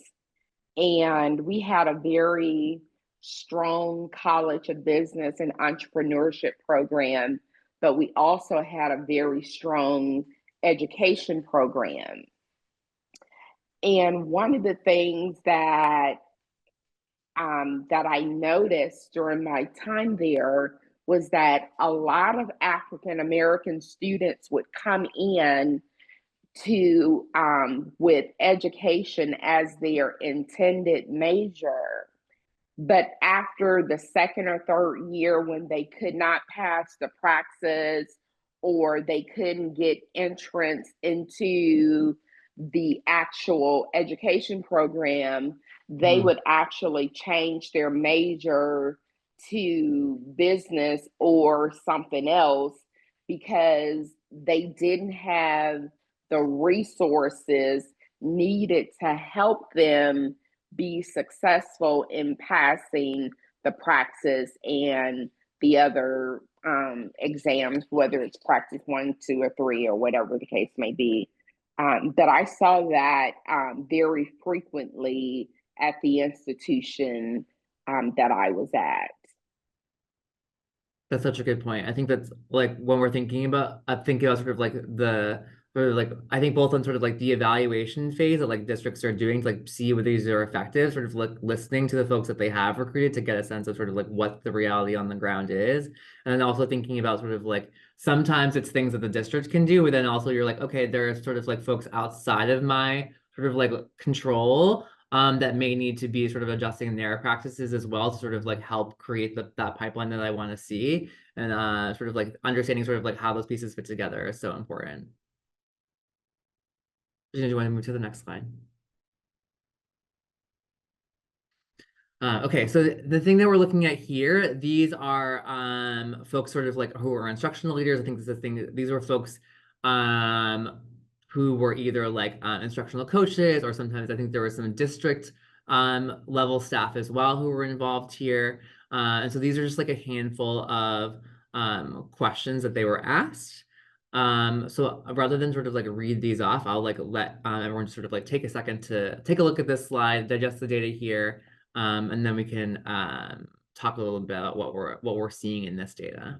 S4: and we had a very strong College of Business and Entrepreneurship program, but we also had a very strong education program. And one of the things that I noticed during my time there was that a lot of African American students would come in to with education as their intended major. But after the second or third year, when they could not pass the praxis or they couldn't get entrance into the actual education program, they would actually change their major to business or something else because they didn't have the resources needed to help them be successful in passing the praxis and the other exams, whether it's praxis 1, 2, or 3, or whatever the case may be. That I saw that very frequently at the institution that I was at.
S2: That's such a good point. I think that's like when we're thinking about sort of like the sort of like I think both on sort of like the evaluation phase that like districts are doing to like see whether these are effective, sort of like listening to the folks that they have recruited to get a sense of sort of like what the reality on the ground is. And then also thinking about sort of like sometimes it's things that the district can do, but then also you're like, okay, there are sort of like folks outside of my sort of like control that may need to be sort of adjusting their practices as well to sort of like help create that pipeline that I want to see, and sort of like understanding sort of like how those pieces fit together is so important. Do you want to move to the next slide? Okay, so the thing that we're looking at here, these are folks sort of like who are instructional leaders. I think this is the thing. These were folks who were either like instructional coaches, or sometimes I think there was some district level staff as well who were involved here. And so these are just like a handful of questions that they were asked. So rather than sort of like read these off, I'll like let everyone sort of like take a second to take a look at this slide, digest the data here. And then we can talk a little bit about what we're seeing in this data.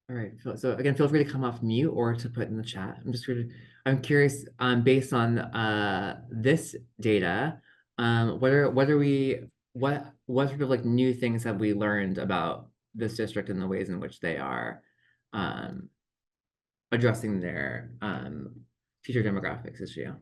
S2: All right, so again, feel free to come off mute or to put in the chat. I'm curious, based on this data, what sort of like new things have we learned about this district and the ways in which they are addressing their teacher demographics issue?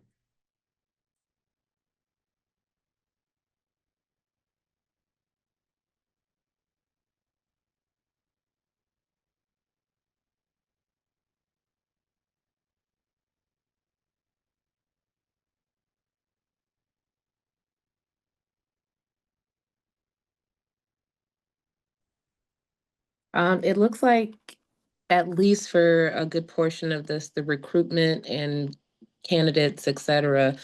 S5: It looks like, at least for a good portion of this, the recruitment and candidates, et cetera,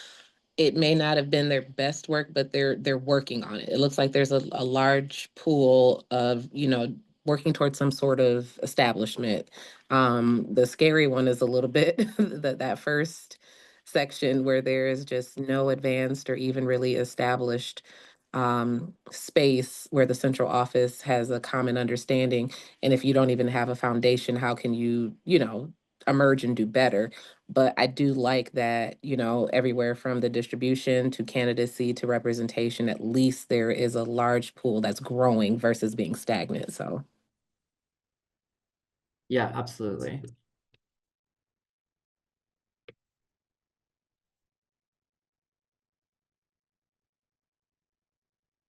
S5: it may not have been their best work, but they're working on it. It looks like there's a large pool of, working towards some sort of establishment. The scary one is a little bit that first section where there is just no advanced or even really established space where the central office has a common understanding. And if you don't even have a foundation, how can you, emerge and do better? But I do like that, everywhere from the distribution to candidacy to representation, at least there is a large pool that's growing versus being stagnant. So
S2: Yeah, absolutely.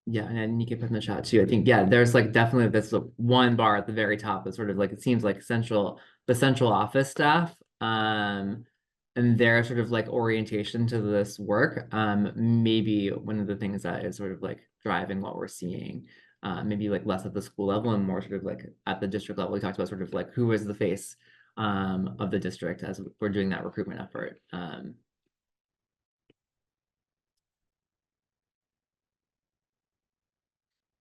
S2: Yeah, and you can put in the chat too. I think, yeah, there's like definitely this one bar at the very top that sort of like, it seems like the central office staff, and their sort of like orientation to this work, maybe one of the things that is sort of like driving what we're seeing, maybe like less at the school level and more sort of like at the district level. We talked about sort of like who is the face of the district as we're doing that recruitment effort.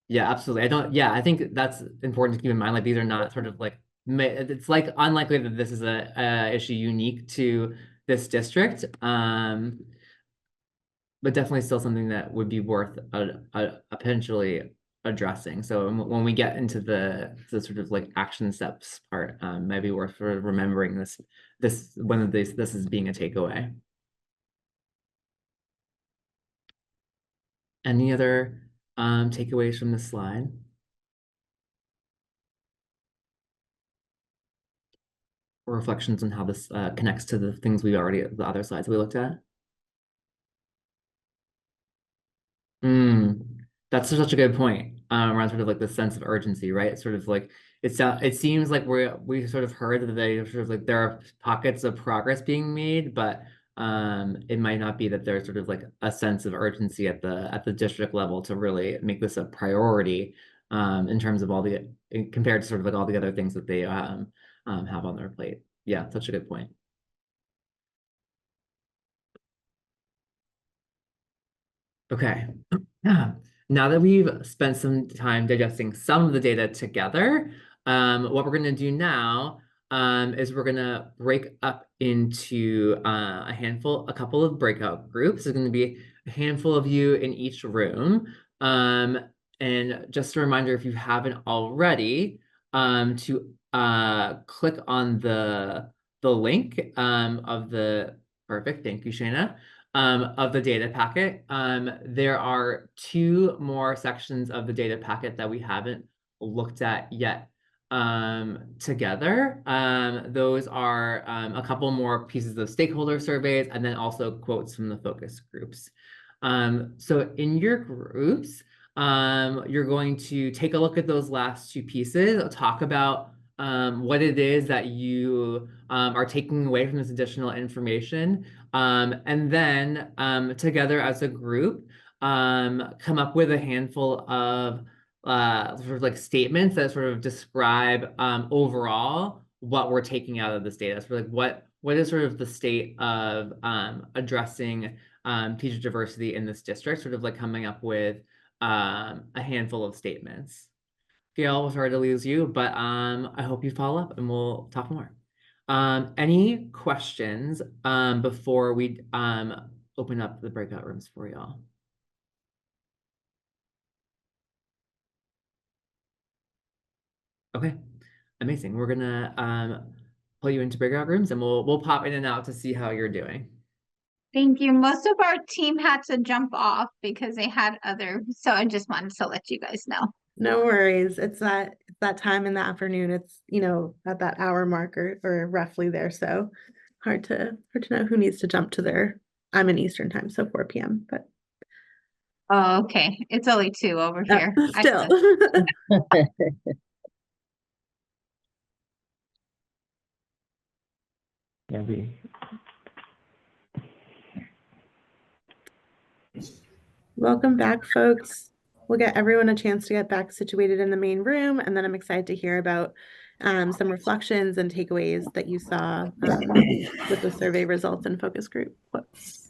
S2: Yeah, absolutely. I think that's important to keep in mind. Like these are not sort of like, it's like unlikely that this is a issue unique to this district. But definitely still something that would be worth potentially addressing. So when we get into the sort of like action steps part, maybe worth remembering this is being a takeaway. Any other takeaways from this slide? Or reflections on how this connects to the things the other slides we looked at? That's such a good point around sort of like the sense of urgency, right? It's sort of like it seems like we sort of heard that they sort of like there are pockets of progress being made, but it might not be that there's sort of like a sense of urgency at the district level to really make this a priority in terms of compared to sort of like all the other things that they have on their plate. Yeah, such a good point. Okay. Now that we've spent some time digesting some of the data together, what we're going to do now is we're going to break up into a couple of breakout groups. There's going to be a handful of you in each room. And just a reminder, if you haven't already, to click on the link of the perfect. Thank you, Shayna. Of the data packet. There are 2 more sections of the data packet that we haven't looked at yet together. Those are a couple more pieces of stakeholder surveys and then also quotes from the focus groups. So in your groups, you're going to take a look at those last 2 pieces, talk about what it is that you are taking away from this additional information, and then together as a group, come up with a handful of sort of like statements that sort of describe overall what we're taking out of this data. So like what is sort of the state of addressing teacher diversity in this district, sort of like coming up with a handful of statements. Gail, sorry to lose you, but I hope you follow up and we'll talk more. Any questions before we open up the breakout rooms for y'all? Okay, amazing. We're gonna pull you into breakout rooms and we'll pop in and out to see how you're doing.
S6: Thank you. Most of our team had to jump off because they had so I just wanted to let you guys know.
S3: No worries. It's that time in the afternoon. It's, at that hour mark or roughly there. So hard to know who needs to jump to their, I'm in Eastern time, so 4 p.m. But
S6: Oh, okay. It's only 2 over here.
S3: still. Welcome back, folks. We'll get everyone a chance to get back situated in the main room, and then I'm excited to hear about some reflections and takeaways that you saw with the survey results and focus group. Whoops.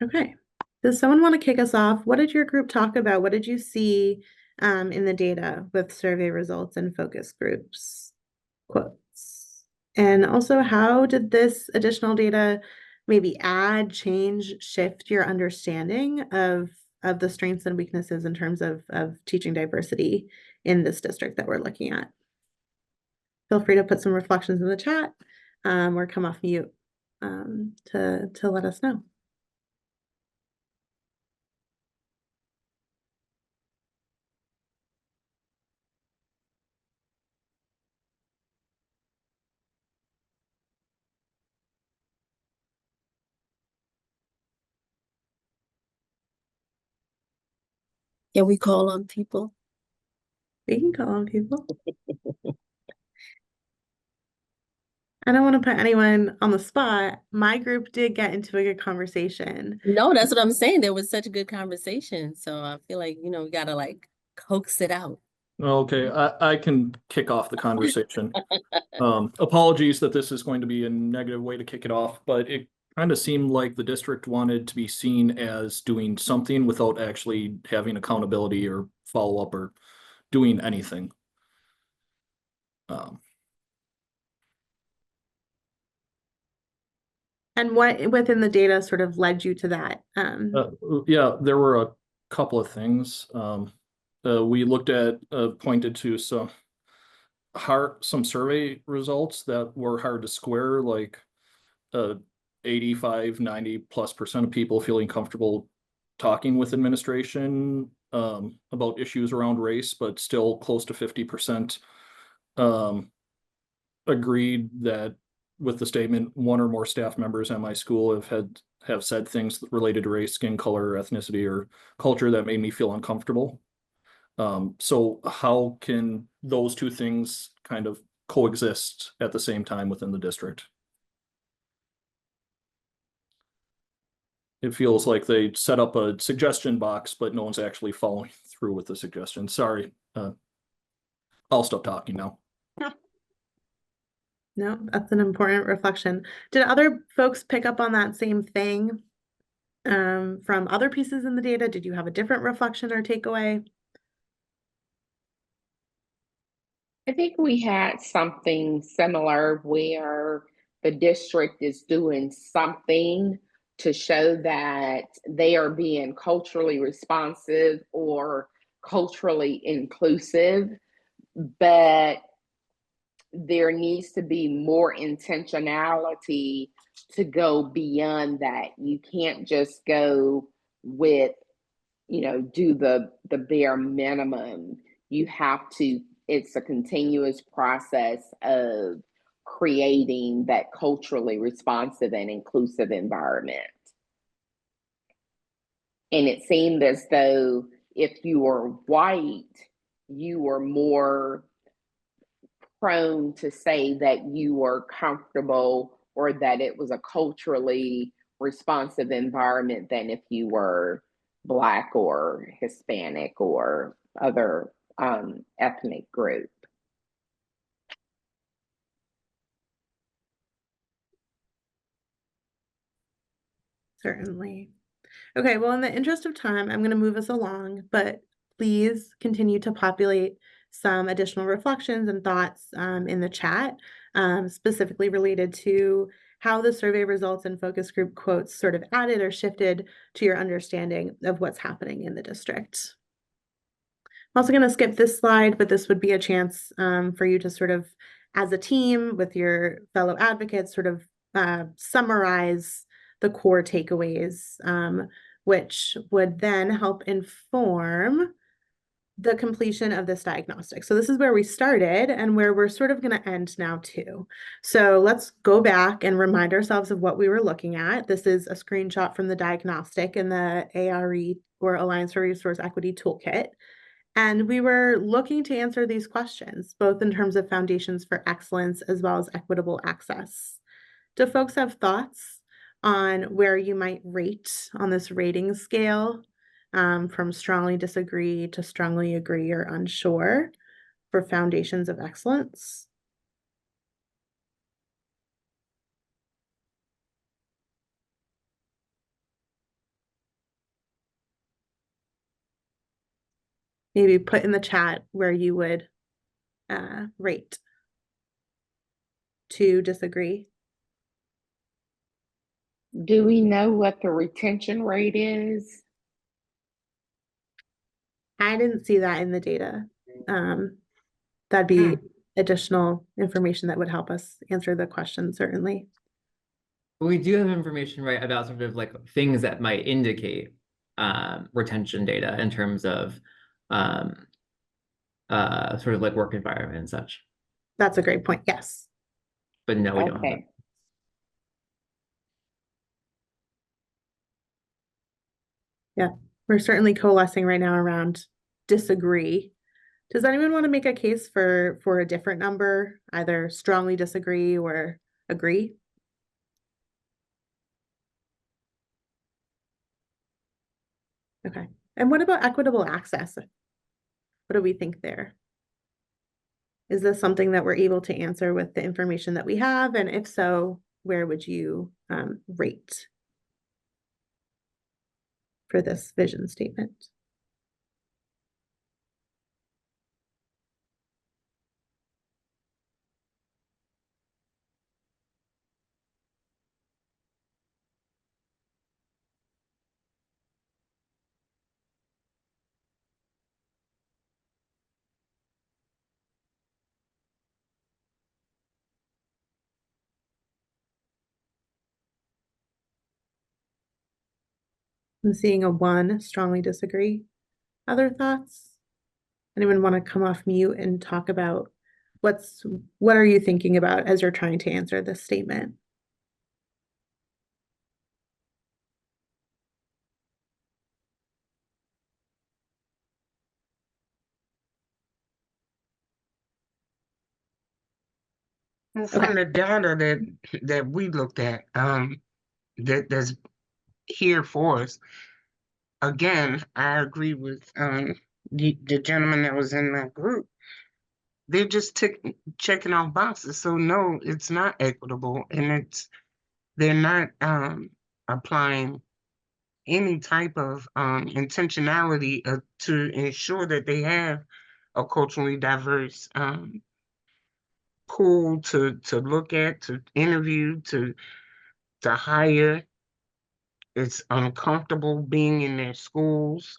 S3: Okay. Does someone want to kick us off? What did your group talk about? What did you see in the data with survey results and focus groups? Quotes. And also, how did this additional data maybe add, change, shift your understanding of the strengths and weaknesses in terms of teaching diversity in this district that we're looking at? Feel free to put some reflections in the chat or come off mute to let us know.
S1: Can we call on people?
S3: We can call on people. I don't want to put anyone on the spot. My group did get into a good conversation.
S1: No, that's what I'm saying. There was such a good conversation. So I feel like, we gotta like coax it out.
S7: Okay, I can kick off the conversation. Apologies that this is going to be a negative way to kick it off, but it kind of seemed like the district wanted to be seen as doing something without actually having accountability or follow up or doing anything.
S3: And what within the data sort of led you to that?
S7: Yeah, there were a couple of things. We looked at, pointed to some survey results that were hard to square, like 85, 90+% of people feeling comfortable talking with administration about issues around race, but still close to 50% agreed that with the statement, one or more staff members at my school have said things related to race, skin color, ethnicity, or culture that made me feel uncomfortable. So how can those two things kind of coexist at the same time within the district? It feels like they set up a suggestion box, but no one's actually following through with the suggestion. Sorry. I'll stop talking now.
S3: No, that's an important reflection. Did other folks pick up on that same thing from other pieces in the data? Did you have a different reflection or takeaway?
S4: I think we had something similar where the district is doing something to show that they are being culturally responsive or culturally inclusive, but there needs to be more intentionality to go beyond that. You can't just go with, do the bare minimum. You have to, it's a continuous process of creating that culturally responsive and inclusive environment. And it seemed as though if you were white, you were more prone to say that you were comfortable or that it was a culturally responsive environment than if you were Black or Hispanic or other ethnic group.
S3: Certainly. Okay, well, in the interest of time, I'm going to move us along, but please continue to populate some additional reflections and thoughts in the chat, specifically related to how the survey results and focus group quotes sort of added or shifted to your understanding of what's happening in the district. I'm also going to skip this slide, but this would be a chance for you to sort of, as a team with your fellow advocates, sort of summarize the core takeaways, which would then help inform the completion of this diagnostic. So this is where we started and where we're sort of going to end now too. So let's go back and remind ourselves of what we were looking at. This is a screenshot from the diagnostic in the ARE, or Alliance for Resource Equity Toolkit. And we were looking to answer these questions, both in terms of foundations for excellence as well as equitable access. Do folks have thoughts on where you might rate on this rating scale, from strongly disagree to strongly agree or unsure for foundations of excellence? Maybe put in the chat where you would rate. To disagree.
S4: Do we know what the retention rate is?
S3: I didn't see that in the data. That'd be additional information that would help us answer the question, certainly.
S2: We do have information, right, about sort of like things that might indicate retention data in terms of sort of like work environment and such.
S3: That's a great point. Yes.
S2: But no, we don't have that.
S3: Yeah, we're certainly coalescing right now around disagree. Does anyone want to make a case for a different number, either strongly disagree or agree? Okay. And what about equitable access? What do we think there? Is this something that we're able to answer with the information that we have? And if so, where would you rate for this vision statement? I'm seeing a 1, strongly disagree. Other thoughts? Anyone want to come off mute and talk about what are you thinking about as you're trying to answer this statement?
S8: Well, from the data that we looked at, that's here for us, again, I agree with the gentleman that was in that group. They're just checking off boxes. So no, it's not equitable, and they're not applying any type of intentionality to ensure that they have a culturally diverse pool to look at, to interview, to hire. It's uncomfortable being in their schools,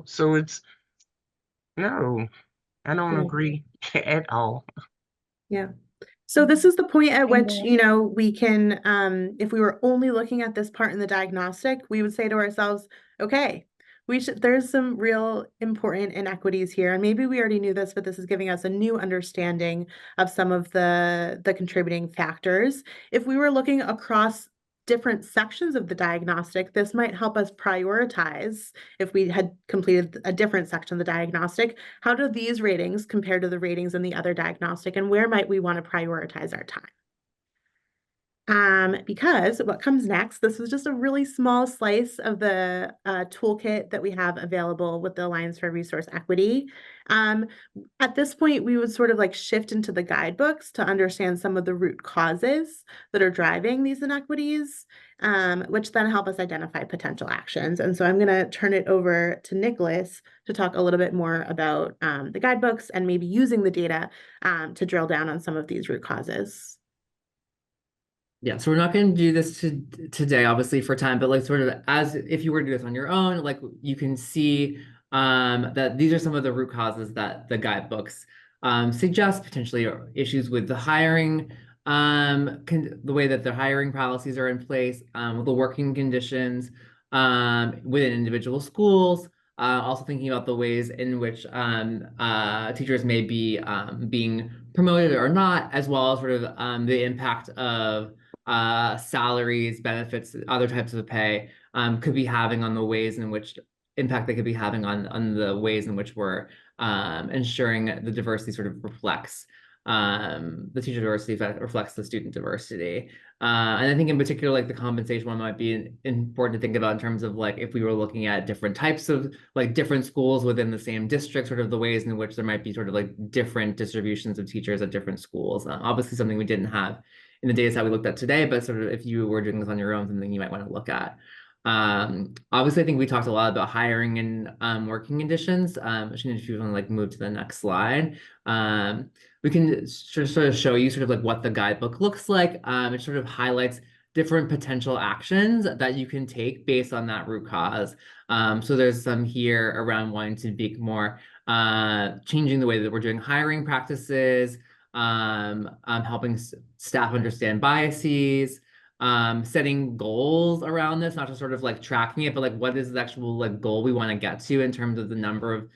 S8: so no, I don't
S3: Yeah.
S8: agree at all.
S3: Yeah. So this is the point at which,
S6: Amen.
S3: we can, if we were only looking at this part in the diagnostic, we would say to ourselves, okay, there's some real important inequities here. And maybe we already knew this, but this is giving us a new understanding of some of the contributing factors. If we were looking across different sections of the diagnostic, this might help us prioritize if we had completed a different section of the diagnostic. How do these ratings compare to the ratings in the other diagnostic, and where might we want to prioritize our time? Because what comes next, this is just a really small slice of the toolkit that we have available with the Alliance for Resource Equity. At this point, we would sort of like shift into the guidebooks to understand some of the root causes that are driving these inequities, which then help us identify potential actions. And so I'm going to turn it over to Nicholas to talk a little bit more about the guidebooks and maybe using the data to drill down on some of these root causes.
S2: Yeah, so we're not going to do this today, obviously, for time, but like sort of as if you were to do this on your own, like you can see that these are some of the root causes that the guidebooks suggest, potentially issues with the hiring, the way that the hiring policies are in place, the working conditions within individual schools, also thinking about the ways in which teachers may be being promoted or not, as well as sort of the impact of salaries, benefits, other types of pay could be having on the ways in which impact they could be having on the ways in which we're ensuring the diversity sort of reflects the teacher diversity that reflects the student diversity. And I think in particular, like the compensation one might be important to think about in terms of like if we were looking at different types of like different schools within the same district, sort of the ways in which there might be sort of like different distributions of teachers at different schools. Obviously something we didn't have in the data set we looked at today, but sort of if you were doing this on your own, something you might want to look at. Obviously, I think we talked a lot about hiring and working conditions. Shannon, if you want to like move to the next slide, we can sort of show you sort of like what the guidebook looks like. It sort of highlights different potential actions that you can take based on that root cause. So there's some here around wanting to be more changing the way that we're doing hiring practices, helping staff understand biases, setting goals around this, not just sort of like tracking it, but like what is the actual like goal we want to get to in terms of the number of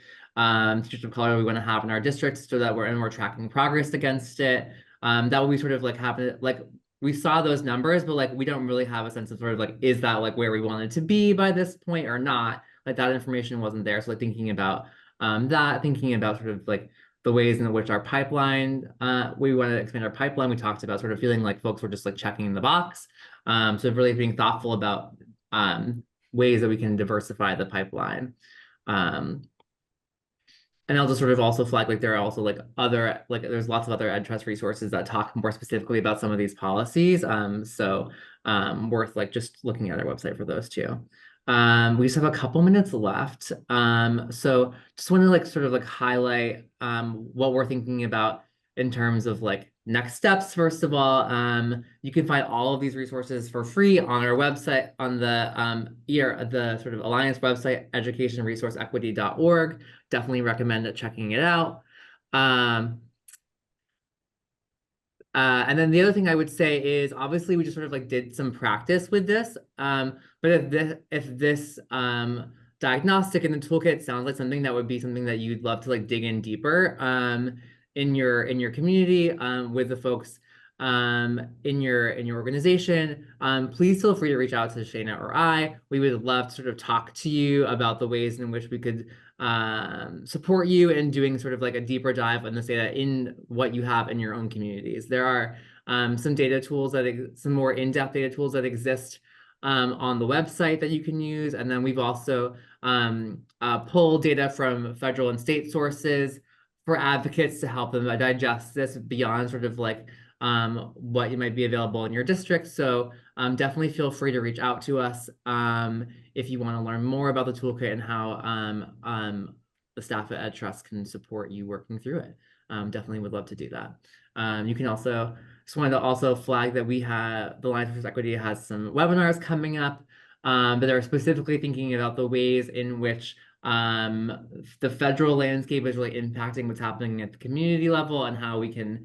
S2: teachers of color we want to have in our district, so that we're tracking progress against it. That will be sort of like happen, like we saw those numbers, but like we don't really have a sense of sort of like, is that like where we wanted to be by this point or not? Like that information wasn't there. So like thinking about thinking about sort of like the ways in which our pipeline, we want to expand our pipeline. We talked about sort of feeling like folks were just like checking the box. So really being thoughtful about ways that we can diversify the pipeline. And I'll just sort of also flag, like there are also like other, like there's lots of other EdTrust resources that talk more specifically about some of these policies. So worth like just looking at our website for those too. We just have a couple minutes left. So just want to like sort of like highlight what we're thinking about in terms of like next steps. First of all, you can find all of these resources for free on our website, on the sort of Alliance website, educationresourceequity.org. Definitely recommend checking it out. And then the other thing I would say is obviously we just sort of like did some practice with this. But if this diagnostic in the toolkit sounds like something that would be something that you'd love to like dig in deeper in your community with the folks in your organization, please feel free to reach out to Shayna or I. We would love to sort of talk to you about the ways in which we could support you in doing sort of like a deeper dive on this data in what you have in your own communities. There are some data tools some more in-depth data tools that exist on the website that you can use. And then we've also pulled data from federal and state sources for advocates to help them digest this beyond sort of like what might be available in your district. So definitely feel free to reach out to us if you want to learn more about the toolkit and how the staff at EdTrust can support you working through it. Definitely would love to do that. You can also, just wanted to also flag that we have, the Alliance for Equity has some webinars coming up that are specifically thinking about the ways in which the federal landscape is really impacting what's happening at the community level and how we can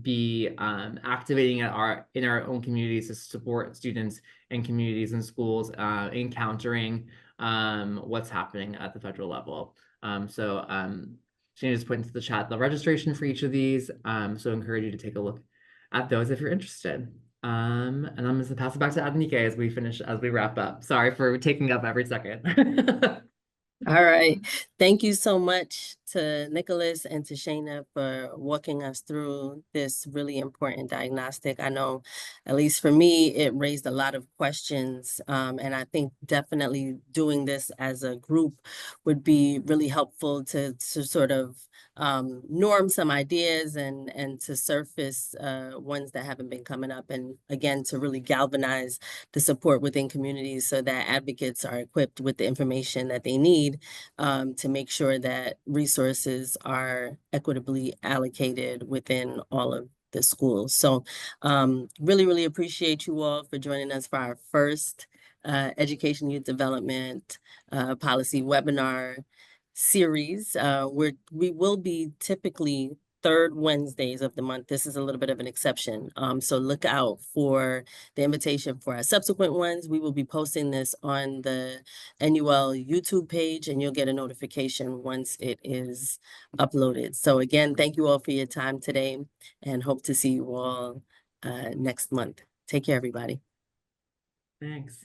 S2: be activating in our own communities to support students and communities and schools encountering what's happening at the federal level. Shane just put into the chat the registration for each of these. So I encourage you to take a look at those if you're interested. And I'm just gonna pass it back to Adenike as we wrap up. Sorry for taking up every second.
S1: All right. Thank you so much to Nicholas and to Shayna for walking us through this really important diagnostic. I know, at least for me, it raised a lot of questions. And I think definitely doing this as a group would be really helpful to sort of norm some ideas and to surface ones that haven't been coming up. And again, to really galvanize the support within communities so that advocates are equipped with the information that they need to make sure that resources are equitably allocated within all of the schools. So really, really appreciate you all for joining us for our first Education Youth Development Policy webinar series. We will be typically third Wednesdays of the month. This is a little bit of an exception. So look out for the invitation for our subsequent ones. We will be posting this on the NUL YouTube page and you'll get a notification once it is uploaded. So again, thank you all for your time today and hope to see you all next month. Take care, everybody.
S2: Thanks.